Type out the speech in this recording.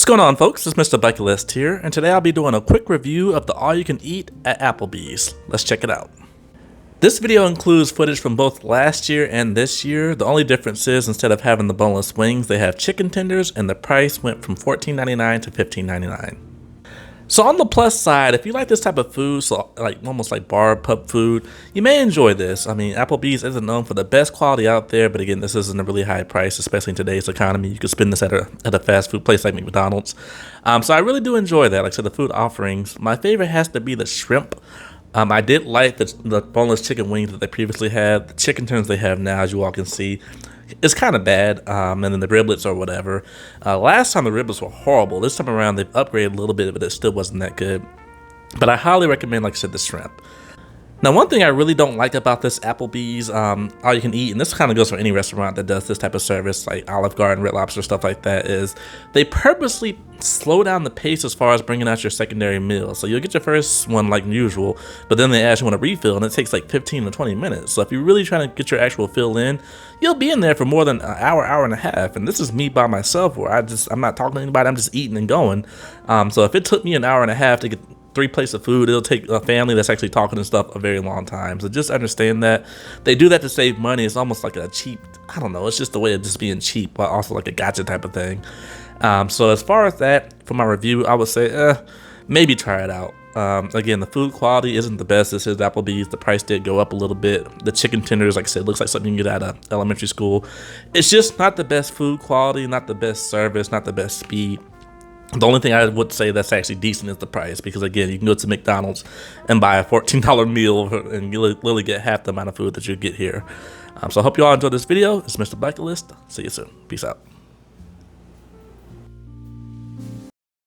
going on, folks? It's MrBucketlist here, and today I'll be doing a quick review of the all-you-can-eat at Applebee's. Let's check it out. This video includes footage from both last year and this year. The only difference is instead of having the boneless wings, they have chicken tenders, and the price went from $14.99 to $15.99. So on the plus side, if you like this type of food, so like almost like bar pub food, you may enjoy this. I mean, Applebee's isn't known for the best quality out there, but again, this isn't a really high price, especially in today's economy. You could spend this at a fast food place like McDonald's. So I really do enjoy that. Like I said, the food offerings. My favorite has to be the shrimp. I did like the boneless chicken wings that they previously had. The chicken tenders they have now, as you all can see, it's kind of bad, and then the riblets or whatever. Last time the riblets were horrible. This time around they've upgraded a little bit, but it still wasn't that good. But I highly recommend, like I said, the shrimp. Now, one thing I really don't like about this Applebee's all you can eat, and this kind of goes for any restaurant that does this type of service, like Olive Garden, Red Lobster, stuff like that, is they purposely slow down the pace as far as bringing out your secondary meal. So you'll get your first one like usual, but then they ask you want a refill, and it takes like 15 to 20 minutes. So if you're really trying to get your actual fill in, you'll be in there for more than an hour, hour and a half. And this is me by myself, where I'm not talking to anybody, I'm just eating and going. So if it took me an hour and a half to get 3 plates of food, it'll take a family that's actually talking and stuff a very long time. So just understand that they do that to save money. It's almost like a cheap, I don't know, it's just a way of just being cheap, but also like a gotcha type of thing. So as far as that, for my review, I would say maybe try it out. Again, the food quality isn't the best. This is Applebee's. The price did go up a little bit. The chicken tenders, like I said, looks like something you can get out of elementary school. It's just not the best food quality, not the best service, not the best speed. The only thing I would say that's actually decent is the price, because again, you can go to McDonald's and buy a $14 meal and you literally get half the amount of food that you get here. So I hope you all enjoyed this video. It's MrBucketlist. See you soon. Peace out.